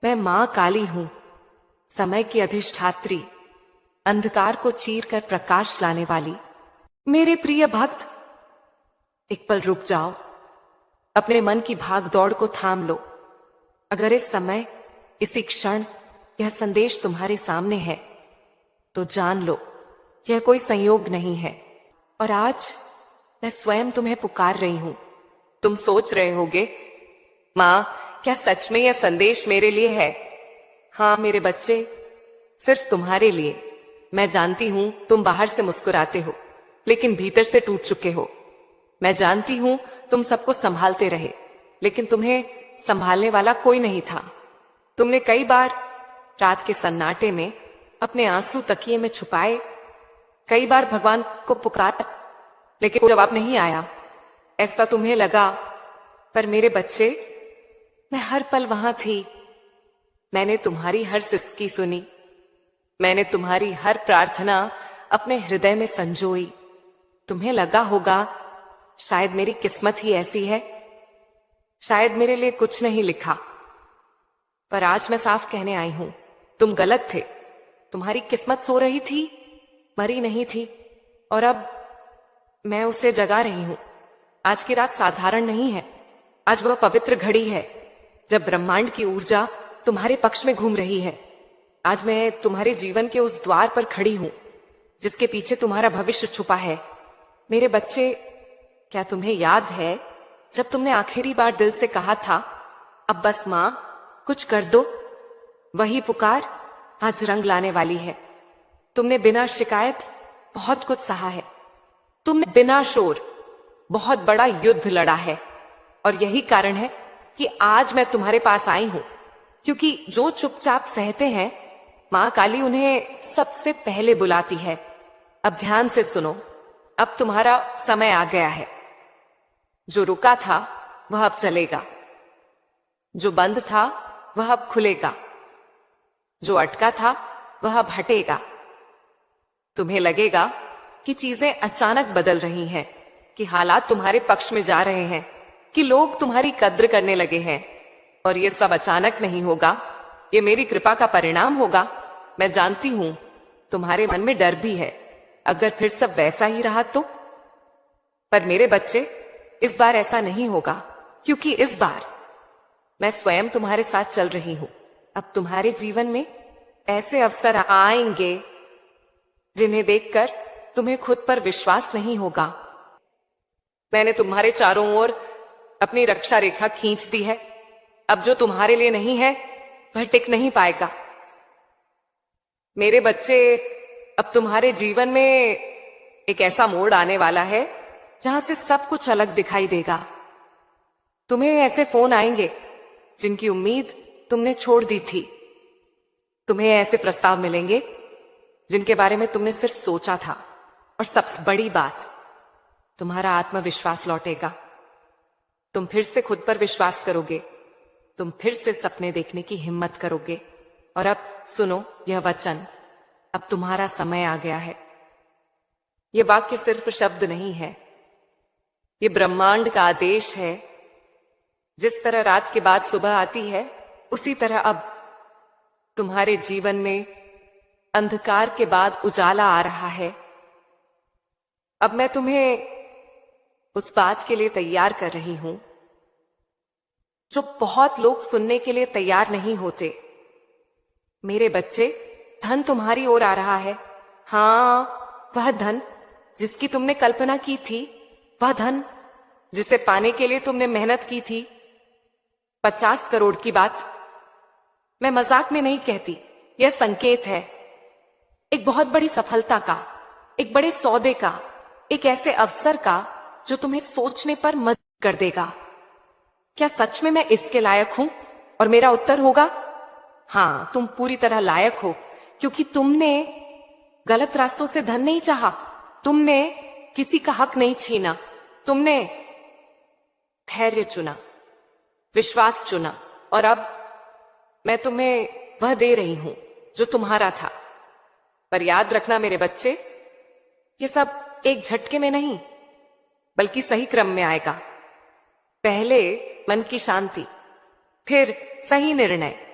मैं मां काली हूं, समय की अधिष्ठात्री, अंधकार को चीर कर प्रकाश लाने वाली। मेरे प्रिय भक्त, एक पल रुक जाओ, अपने मन की भाग दौड़ को थाम लो। अगर इस समय, इसी क्षण यह संदेश तुम्हारे सामने है तो जान लो, यह कोई संयोग नहीं है। और आज मैं स्वयं तुम्हें पुकार रही हूं। तुम सोच रहे होगे, मां, क्या सच में यह संदेश मेरे लिए है? हाँ मेरे बच्चे, सिर्फ तुम्हारे लिए। मैं जानती हूं तुम बाहर से मुस्कुराते हो, लेकिन भीतर से टूट चुके हो। मैं जानती हूं तुम सबको संभालते रहे, लेकिन तुम्हें संभालने वाला कोई नहीं था। तुमने कई बार रात के सन्नाटे में अपने आंसू तकिए में छुपाए, कई बार भगवान को पुकारा, लेकिन जवाब नहीं आया। ऐसा तुम्हें लगा, पर मेरे बच्चे, मैं हर पल वहां थी। मैंने तुम्हारी हर सिसकी सुनी, मैंने तुम्हारी हर प्रार्थना अपने हृदय में संजोई। तुम्हें लगा होगा, शायद मेरी किस्मत ही ऐसी है, शायद मेरे लिए कुछ नहीं लिखा। पर आज मैं साफ कहने आई हूं, तुम गलत थे। तुम्हारी किस्मत सो रही थी, मरी नहीं थी, और अब मैं उसे जगा रही हूं। आज की रात साधारण नहीं है, आज वह पवित्र घड़ी है जब ब्रह्मांड की ऊर्जा तुम्हारे पक्ष में घूम रही है। आज मैं तुम्हारे जीवन के उस द्वार पर खड़ी हूं जिसके पीछे तुम्हारा भविष्य छुपा है। मेरे बच्चे, क्या तुम्हें याद है जब तुमने आखिरी बार दिल से कहा था, अब बस मां, कुछ कर दो? वही पुकार आज रंग लाने वाली है। तुमने बिना शिकायत बहुत कुछ सहा है, तुमने बिना शोर बहुत बड़ा युद्ध लड़ा है, और यही कारण है कि आज मैं तुम्हारे पास आई हूं। क्योंकि जो चुपचाप सहते हैं, मां काली उन्हें सबसे पहले बुलाती है। अब ध्यान से सुनो, अब तुम्हारा समय आ गया है। जो रुका था वह अब चलेगा, जो बंद था वह अब खुलेगा, जो अटका था वह अब हटेगा। तुम्हें लगेगा कि चीजें अचानक बदल रही हैं, कि हालात तुम्हारे पक्ष में जा रहे हैं, कि लोग तुम्हारी कद्र करने लगे हैं, और ये सब अचानक नहीं होगा, ये मेरी कृपा का परिणाम होगा। मैं जानती हूं तुम्हारे मन में डर भी है, अगर फिर सब वैसा ही रहा तो। पर मेरे बच्चे, इस बार ऐसा नहीं होगा, क्योंकि इस बार मैं स्वयं तुम्हारे साथ चल रही हूं। अब तुम्हारे जीवन में ऐसे अवसर आएंगे जिन्हें देखकर तुम्हें खुद पर विश्वास नहीं होगा। मैंने तुम्हारे चारों ओर अपनी रक्षा रेखा खींच दी है। अब जो तुम्हारे लिए नहीं है वह टिक नहीं पाएगा। मेरे बच्चे, अब तुम्हारे जीवन में एक ऐसा मोड़ आने वाला है जहां से सब कुछ अलग दिखाई देगा। तुम्हें ऐसे फोन आएंगे जिनकी उम्मीद तुमने छोड़ दी थी। तुम्हें ऐसे प्रस्ताव मिलेंगे जिनके बारे में तुमने सिर्फ सोचा था, और सबसे बड़ी बात, तुम्हारा आत्मविश्वास लौटेगा। तुम फिर से खुद पर विश्वास करोगे, तुम फिर से सपने देखने की हिम्मत करोगे। और अब सुनो यह वचन, अब तुम्हारा समय आ गया है। यह वाक्य सिर्फ शब्द नहीं है, ये ब्रह्मांड का आदेश है। जिस तरह रात के बाद सुबह आती है, उसी तरह अब तुम्हारे जीवन में अंधकार के बाद उजाला आ रहा है। अब मैं तुम्हें उस बात के लिए तैयार कर रही हूं जो बहुत लोग सुनने के लिए तैयार नहीं होते। मेरे बच्चे, धन तुम्हारी ओर आ रहा है। हां, वह धन जिसकी तुमने कल्पना की थी, वह धन जिसे पाने के लिए तुमने मेहनत की थी। 50 करोड़ की बात मैं मजाक में नहीं कहती, यह संकेत है एक बहुत बड़ी सफलता का, एक बड़े सौदे का, एक ऐसे अवसर का जो तुम्हें सोचने पर मजबूर कर देगा। क्या सच में मैं इसके लायक हूं? और मेरा उत्तर होगा हां, तुम पूरी तरह लायक हो, क्योंकि तुमने गलत रास्तों से धन नहीं चाहा, तुमने किसी का हक नहीं छीना, तुमने धैर्य चुना, विश्वास चुना, और अब मैं तुम्हें वह दे रही हूं जो तुम्हारा था। पर याद रखना मेरे बच्चे, ये सब एक झटके में नहीं, बल्कि सही क्रम में आएगा। पहले मन की शांति, फिर सही निर्णय,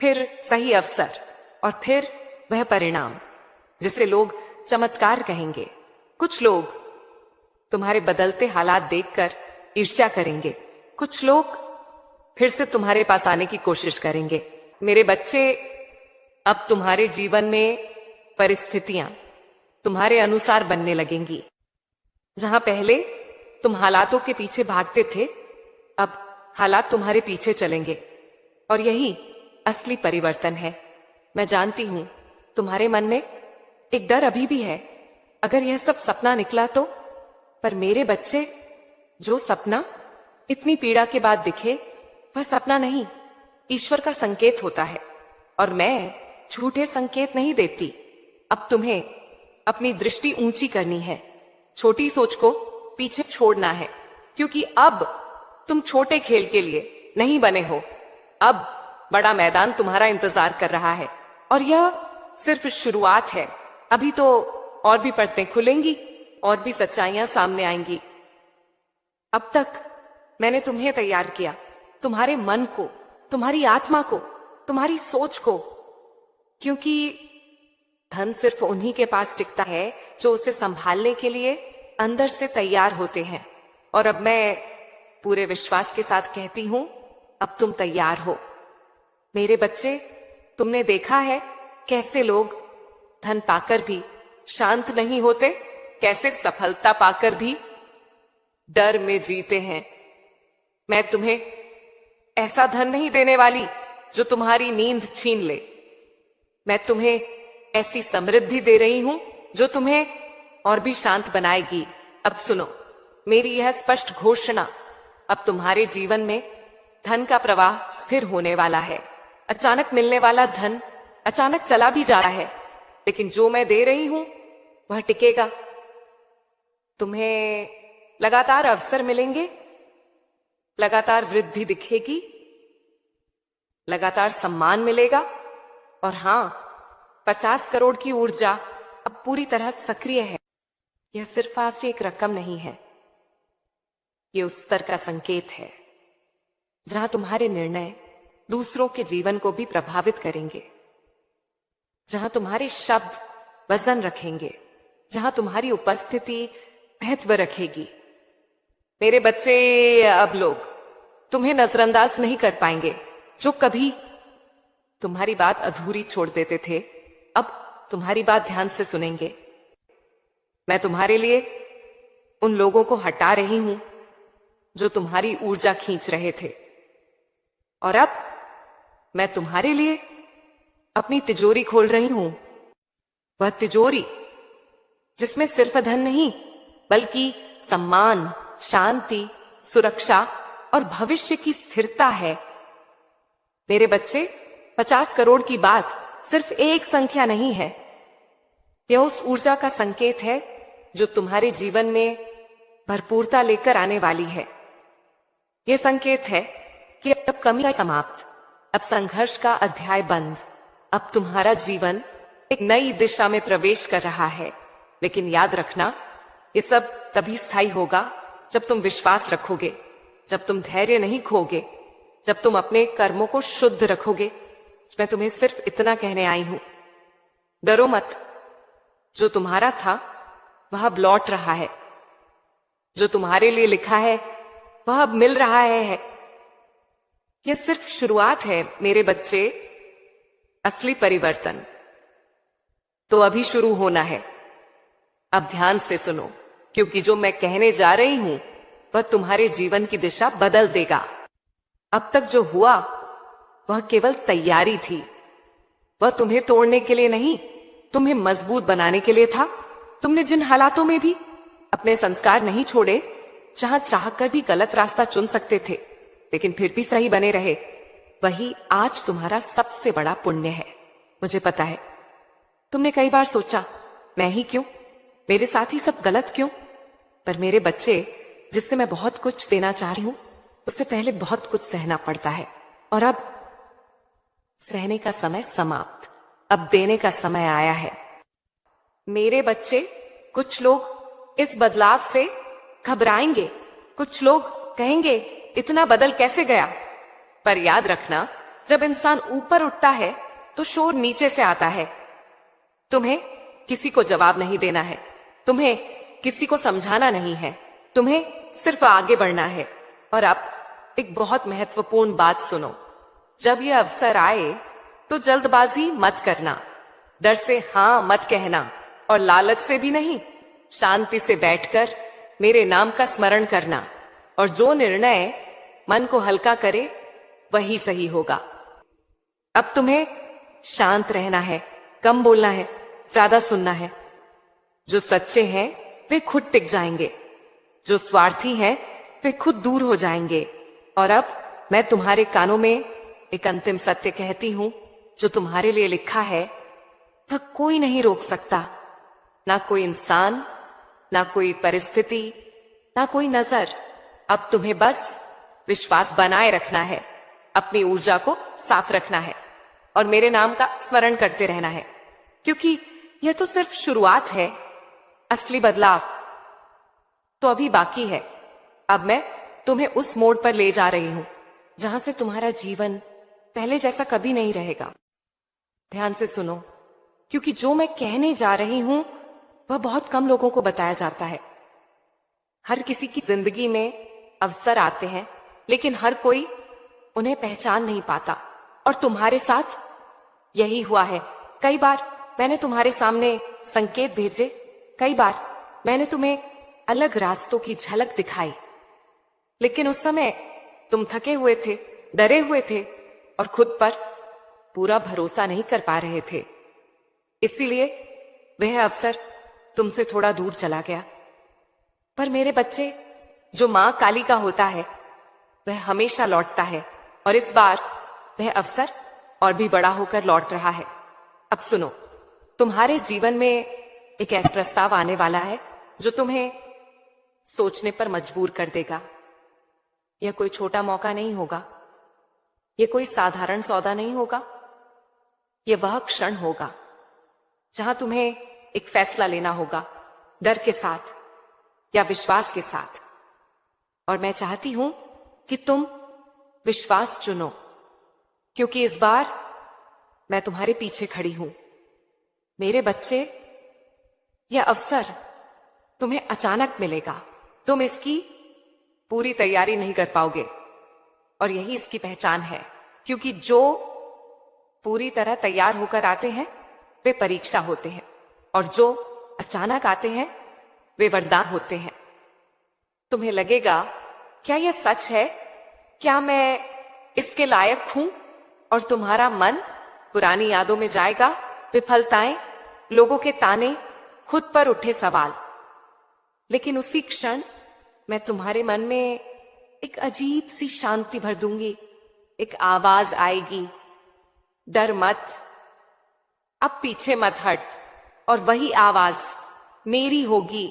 फिर सही अवसर, और फिर वह परिणाम जिसे लोग चमत्कार कहेंगे। कुछ लोग तुम्हारे बदलते हालात देखकर ईर्ष्या करेंगे, कुछ लोग फिर से तुम्हारे पास आने की कोशिश करेंगे। मेरे बच्चे, अब तुम्हारे जीवन में परिस्थितियां तुम्हारे अनुसार बनने लगेंगी। जहां पहले तुम हालातों के पीछे भागते थे, अब हालात तुम्हारे पीछे चलेंगे, और यही असली परिवर्तन है। मैं जानती हूं तुम्हारे मन में एक डर अभी भी है, अगर यह सब सपना निकला तो। पर मेरे बच्चे, जो सपना इतनी पीड़ा के बाद दिखे, वह सपना नहीं, ईश्वर का संकेत होता है। और मैं झूठे संकेत नहीं देती। अब तुम्हें अपनी दृष्टि ऊंची करनी है, छोटी सोच को पीछे छोड़ना है, क्योंकि अब तुम छोटे खेल के लिए नहीं बने हो। अब बड़ा मैदान तुम्हारा इंतजार कर रहा है, और यह सिर्फ शुरुआत है। अभी तो और भी परतें खुलेंगी, और भी सच्चाइयां सामने आएंगी। अब तक मैंने तुम्हें तैयार किया, तुम्हारे मन को, तुम्हारी आत्मा को, तुम्हारी सोच को, क्योंकि धन सिर्फ उन्हीं के पास टिकता है जो उसे संभालने के लिए अंदर से तैयार होते हैं। और अब मैं पूरे विश्वास के साथ कहती हूं, अब तुम तैयार हो। मेरे बच्चे, तुमने देखा है कैसे लोग धन पाकर भी शांत नहीं होते, कैसे सफलता पाकर भी डर में जीते हैं। मैं तुम्हें ऐसा धन नहीं देने वाली जो तुम्हारी नींद छीन ले। मैं तुम्हें ऐसी समृद्धि दे रही हूं जो तुम्हें और भी शांत बनाएगी। अब सुनो मेरी यह स्पष्ट घोषणा, अब तुम्हारे जीवन में धन का प्रवाह स्थिर होने वाला है। अचानक मिलने वाला धन अचानक चला भी जा रहा है, लेकिन जो मैं दे रही हूं वह टिकेगा। तुम्हें लगातार अवसर मिलेंगे, लगातार वृद्धि दिखेगी, लगातार सम्मान मिलेगा, और हां, 50 करोड़ की ऊर्जा अब पूरी तरह सक्रिय है। यह सिर्फ आप एक रकम नहीं है, यह उस स्तर का संकेत है जहां तुम्हारे निर्णय दूसरों के जीवन को भी प्रभावित करेंगे, जहां तुम्हारे शब्द वजन रखेंगे, जहां तुम्हारी उपस्थिति महत्व रखेगी। मेरे बच्चे, अब लोग तुम्हें नजरअंदाज नहीं कर पाएंगे। जो कभी तुम्हारी बात अधूरी छोड़ देते थे, अब तुम्हारी बात ध्यान से सुनेंगे। मैं तुम्हारे लिए उन लोगों को हटा रही हूं जो तुम्हारी ऊर्जा खींच रहे थे, और अब मैं तुम्हारे लिए अपनी तिजोरी खोल रही हूं। वह तिजोरी जिसमें सिर्फ धन नहीं, बल्कि सम्मान, शांति, सुरक्षा और भविष्य की स्थिरता है। मेरे बच्चे, 50 करोड़ की बात सिर्फ एक संख्या नहीं है, यह उस ऊर्जा का संकेत है जो तुम्हारे जीवन में भरपूरता लेकर आने वाली है। यह संकेत है कि अब कमी समाप्त, अब संघर्ष का अध्याय बंद, अब तुम्हारा जीवन एक नई दिशा में प्रवेश कर रहा है। लेकिन याद रखना, ये सब तभी स्थायी होगा जब तुम विश्वास रखोगे, जब तुम धैर्य नहीं खोगे, जब तुम अपने कर्मों को शुद्ध रखोगे। मैं तुम्हें सिर्फ इतना कहने आई हूं, डरो मत। जो तुम्हारा था वह अब लौट रहा है, जो तुम्हारे लिए लिखा है वह अब मिल रहा है। यह सिर्फ शुरुआत है मेरे बच्चे, असली परिवर्तन तो अभी शुरू होना है। अब ध्यान से सुनो, क्योंकि जो मैं कहने जा रही हूं वह तुम्हारे जीवन की दिशा बदल देगा। अब तक जो हुआ वह केवल तैयारी थी, वह तुम्हें तोड़ने के लिए नहीं, तुम्हें मजबूत बनाने के लिए था। तुमने जिन हालातों में भी अपने संस्कार नहीं छोड़े, जहां चाहकर भी गलत रास्ता चुन सकते थे लेकिन फिर भी सही बने रहे, वही आज तुम्हारा सबसे बड़ा पुण्य है। मुझे पता है तुमने कई बार सोचा, मैं ही क्यों, मेरे साथ ही सब गलत क्यों। पर मेरे बच्चे, जिससे मैं बहुत कुछ देना चाह रही हूं, उससे पहले बहुत कुछ सहना पड़ता है, और अब सहने का समय समाप्त, अब देने का समय आया है। मेरे बच्चे, कुछ लोग इस बदलाव से घबराएंगे, कुछ लोग कहेंगे इतना बदल कैसे गया। पर याद रखना, जब इंसान ऊपर उठता है तो शोर नीचे से आता है। तुम्हें किसी को जवाब नहीं देना है, तुम्हें किसी को समझाना नहीं है, तुम्हें सिर्फ आगे बढ़ना है। और अब एक बहुत महत्वपूर्ण बात सुनो, जब यह अवसर आए तो जल्दबाजी मत करना, डर से हां मत कहना और लालच से भी नहीं। शांति से बैठकर मेरे नाम का स्मरण करना और जो निर्णय मन को हल्का करे वही सही होगा। अब तुम्हें शांत रहना है, कम बोलना है, ज्यादा सुनना है। जो सच्चे हैं वे खुद टिक जाएंगे, जो स्वार्थी हैं वे खुद दूर हो जाएंगे। और अब मैं तुम्हारे कानों में एक अंतिम सत्य कहती हूं, जो तुम्हारे लिए लिखा है वह कोई नहीं रोक सकता, ना कोई इंसान, ना कोई परिस्थिति, ना कोई नजर। अब तुम्हें बस विश्वास बनाए रखना है, अपनी ऊर्जा को साफ रखना है और मेरे नाम का स्मरण करते रहना है, क्योंकि यह तो सिर्फ शुरुआत है, असली बदलाव तो अभी बाकी है। अब मैं तुम्हें उस मोड़ पर ले जा रही हूं जहां से तुम्हारा जीवन पहले जैसा कभी नहीं रहेगा। ध्यान से सुनो, क्योंकि जो मैं कहने जा रही हूं वह बहुत कम लोगों को बताया जाता है। हर किसी की जिंदगी में अवसर आते हैं, लेकिन हर कोई उन्हें पहचान नहीं पाता। और तुम्हारे साथ यही हुआ है। कई बार मैंने तुम्हारे सामने संकेत भेजे, कई बार मैंने तुम्हें अलग रास्तों की झलक दिखाई, लेकिन उस समय तुम थके हुए थे, डरे हुए थे और खुद पर पूरा भरोसा नहीं कर पा रहे थे। इसीलिए वह अवसर तुमसे थोड़ा दूर चला गया। पर मेरे बच्चे, जो मां काली का होता है वह हमेशा लौटता है, और इस बार वह अवसर और भी बड़ा होकर लौट रहा है। अब सुनो, तुम्हारे जीवन में एक ऐसा प्रस्ताव आने वाला है जो तुम्हें सोचने पर मजबूर कर देगा। यह कोई छोटा मौका नहीं होगा, यह कोई साधारण सौदा नहीं होगा। यह वह क्षण होगा जहां तुम्हें एक फैसला लेना होगा, डर के साथ या विश्वास के साथ। और मैं चाहती हूं कि तुम विश्वास चुनो, क्योंकि इस बार मैं तुम्हारे पीछे खड़ी हूं। मेरे बच्चे, यह अवसर तुम्हें अचानक मिलेगा, तुम इसकी पूरी तैयारी नहीं कर पाओगे, और यही इसकी पहचान है। क्योंकि जो पूरी तरह तैयार होकर आते हैं वे परीक्षा होते हैं, और जो अचानक आते हैं वे वरदान होते हैं। तुम्हें लगेगा, क्या यह सच है? क्या मैं इसके लायक हूं? और तुम्हारा मन पुरानी यादों में जाएगा, विफलताएं, लोगों के ताने, खुद पर उठे सवाल। लेकिन उसी क्षण मैं तुम्हारे मन में एक अजीब सी शांति भर दूंगी। एक आवाज आएगी, डर मत, अब पीछे मत हट। और वही आवाज मेरी होगी।